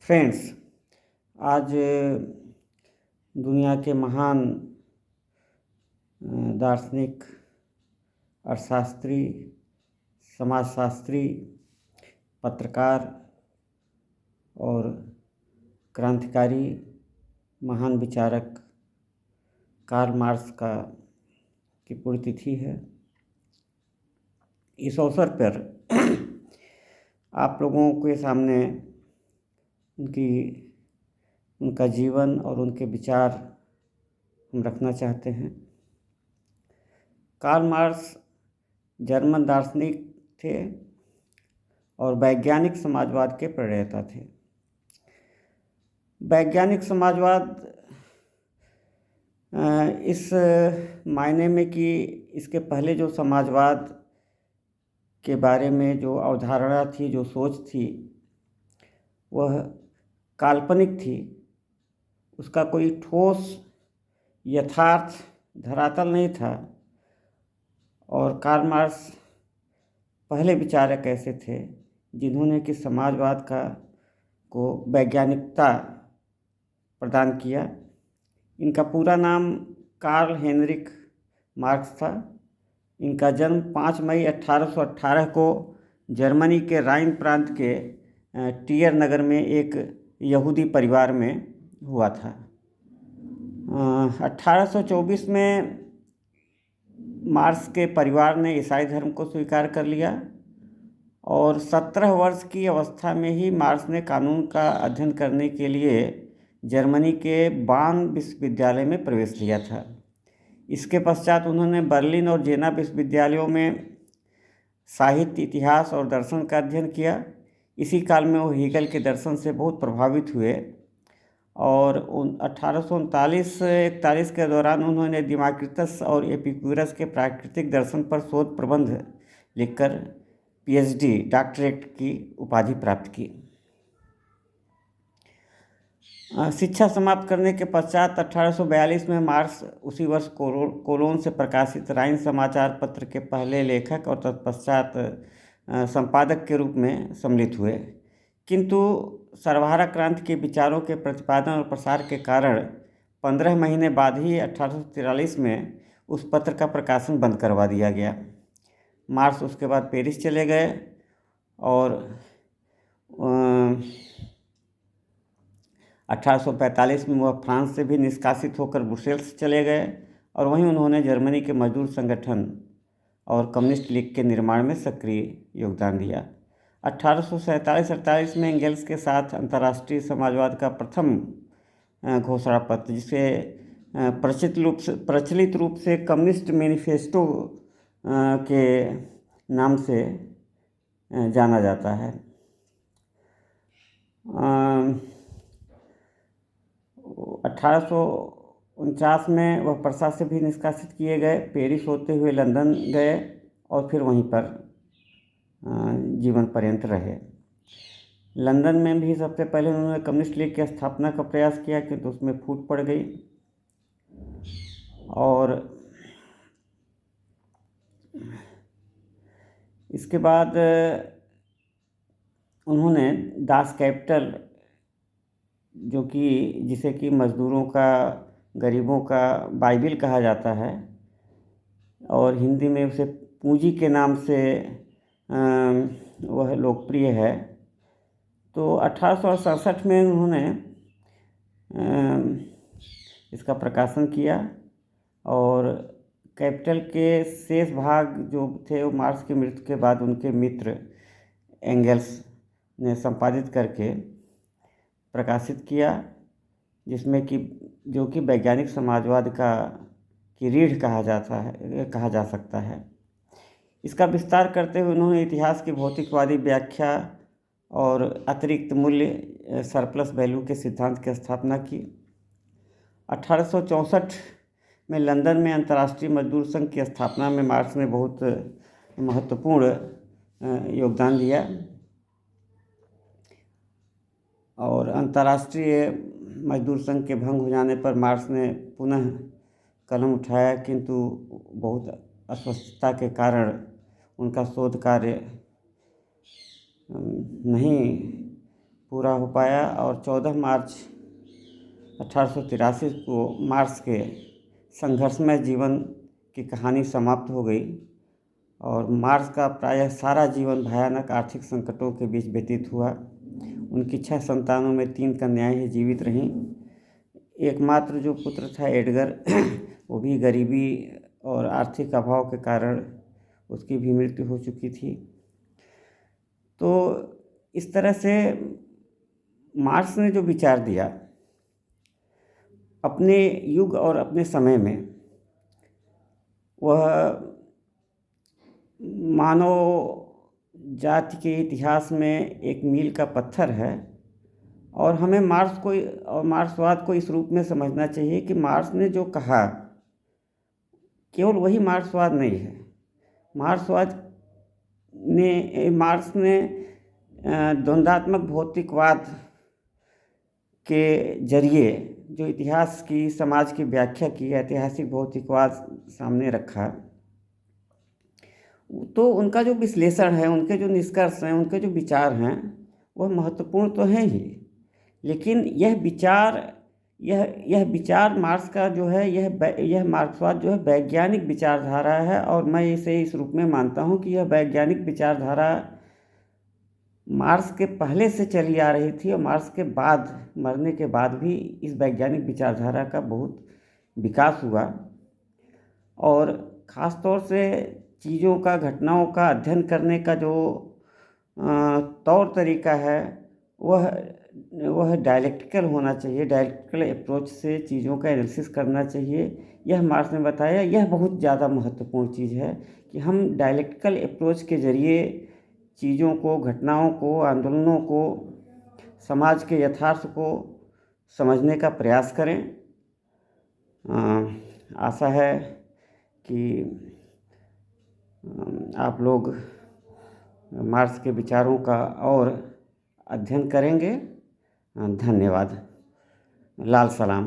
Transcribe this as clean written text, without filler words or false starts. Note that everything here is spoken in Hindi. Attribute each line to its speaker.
Speaker 1: फ्रेंड्स, आज दुनिया के महान दार्शनिक, अर्थशास्त्री, समाजशास्त्री, पत्रकार और क्रांतिकारी महान विचारक कार्ल मार्क्स की पुण्यतिथि है। इस अवसर पर आप लोगों के सामने उनका जीवन और उनके विचार हम रखना चाहते हैं। कार्ल मार्क्स जर्मन दार्शनिक थे और वैज्ञानिक समाजवाद के प्रणेता थे। वैज्ञानिक समाजवाद इस मायने में कि इसके पहले जो समाजवाद के बारे में जो अवधारणा थी, जो सोच थी, वह काल्पनिक थी। उसका कोई ठोस यथार्थ धरातल नहीं था। और कार्ल मार्क्स पहले विचारक ऐसे थे जिन्होंने कि समाजवाद को वैज्ञानिकता प्रदान किया। इनका पूरा नाम कार्ल हेनरिक मार्क्स था। इनका जन्म 5 मई 1818 को जर्मनी के राइन प्रांत के टियर नगर में एक यहूदी परिवार में हुआ था। 1824 में मार्क्स के परिवार ने ईसाई धर्म को स्वीकार कर लिया और 17 वर्ष की अवस्था में ही मार्क्स ने कानून का अध्ययन करने के लिए जर्मनी के बान विश्वविद्यालय में प्रवेश लिया था। इसके पश्चात उन्होंने बर्लिन और जेना विश्वविद्यालयों में साहित्य, इतिहास और दर्शन का अध्ययन किया। इसी काल में वो हीगल के दर्शन से बहुत प्रभावित हुए और 1839-41 के दौरान उन्होंने दिमाक्रिटस और एपिक्यूरस के प्राकृतिक दर्शन पर शोध प्रबंध लिखकर पीएचडी डॉक्टरेट की उपाधि प्राप्त की। शिक्षा समाप्त करने के पश्चात 1842 में मार्क्स उसी वर्ष कोलोन से प्रकाशित राइन समाचार पत्र के पहले लेखक और तत्पश्चात संपादक के रूप में सम्मिलित हुए। किंतु सर्वहारा क्रांति के विचारों के प्रतिपादन और प्रसार के कारण 15 महीने बाद ही 1843 में उस पत्र का प्रकाशन बंद करवा दिया गया। मार्क्स उसके बाद पेरिस चले गए और 1845 में वह फ्रांस से भी निष्कासित होकर ब्रुसेल्स चले गए और वहीं उन्होंने जर्मनी के मजदूर संगठन और कम्युनिस्ट लीग के निर्माण में सक्रिय योगदान दिया। 1847-48 में एंगेल्स के साथ अंतर्राष्ट्रीय समाजवाद का प्रथम घोषणा पत्र, जिसे प्रचलित रूप से कम्युनिस्ट मैनिफेस्टो के नाम से जाना जाता है। 1849 में वह प्रसा से भी निष्कासित किए गए, पेरिस होते हुए लंदन गए और फिर वहीं पर जीवन पर्यंत रहे। लंदन में भी सबसे पहले उन्होंने कम्युनिस्ट लीग की स्थापना का प्रयास किया किंतु उसमें फूट पड़ गई और इसके बाद उन्होंने दास कैपिटल, जो कि जिसे कि मज़दूरों का, गरीबों का बाइबिल कहा जाता है और हिंदी में उसे पूंजी के नाम से वह लोकप्रिय है, तो 1867 में उन्होंने इसका प्रकाशन किया और कैपिटल के शेष भाग जो थे वो मार्क्स की मृत्यु के बाद उनके मित्र एंगेल्स ने संपादित करके प्रकाशित किया, जिसमें कि जो कि वैज्ञानिक समाजवाद की रीढ़ कहा जा सकता है। इसका विस्तार करते हुए उन्होंने इतिहास की भौतिकवादी व्याख्या और अतिरिक्त मूल्य सरप्लस वैल्यू के सिद्धांत की स्थापना की। 1864 में लंदन में अंतर्राष्ट्रीय मजदूर संघ की स्थापना में मार्क्स ने बहुत महत्वपूर्ण योगदान दिया और अंतर्राष्ट्रीय मजदूर संघ के भंग हो जाने पर मार्क्स ने पुनः कलम उठाया, किंतु बहुत अस्वस्थता के कारण उनका शोध कार्य नहीं पूरा हो पाया और 14 मार्च 1883 को मार्क्स के संघर्षमय जीवन की कहानी समाप्त हो गई और मार्क्स का प्रायः सारा जीवन भयानक आर्थिक संकटों के बीच व्यतीत हुआ। उनकी 6 संतानों में 3 कन्याएं ही जीवित रहीं। एकमात्र जो पुत्र था एडगर वो भी गरीबी और आर्थिक अभाव के कारण उसकी भी मृत्यु हो चुकी थी। तो इस तरह से मार्क्स ने जो विचार दिया अपने युग और अपने समय में, वह मानव जाति के इतिहास में एक मील का पत्थर है और हमें मार्क्सवाद को इस रूप में समझना चाहिए कि मार्क्स ने जो कहा केवल वही मार्क्सवाद नहीं है। मार्क्स ने द्वंद्वात्मक भौतिकवाद के जरिए जो इतिहास की समाज की व्याख्या की, ऐतिहासिक भौतिकवाद सामने रखा, तो उनका जो विश्लेषण है, उनके जो निष्कर्ष हैं, उनके जो विचार हैं, वह महत्वपूर्ण तो हैं ही, लेकिन यह विचार मार्क्स का जो है, यह मार्क्सवाद जो है वैज्ञानिक विचारधारा है और मैं इसे इस रूप में मानता हूँ कि यह वैज्ञानिक विचारधारा मार्क्स के पहले से चली आ रही थी और मार्क्स के बाद, मरने के बाद भी इस वैज्ञानिक विचारधारा का बहुत विकास हुआ। और ख़ास तौर से चीज़ों का, घटनाओं का अध्ययन करने का जो तौर तरीका है वह डायलेक्टिकल होना चाहिए। डायलेक्टिकल अप्रोच से चीज़ों का एनालिसिस करना चाहिए। यह मार्क्स ने बताया, यह बहुत ज़्यादा महत्वपूर्ण चीज़ है कि हम डायलेक्टिकल अप्रोच के ज़रिए चीज़ों को, घटनाओं को, आंदोलनों को, समाज के यथार्थ को समझने का प्रयास करें। आशा है कि आप लोग मार्क्स के विचारों का और अध्ययन करेंगे। धन्यवाद। लाल सलाम।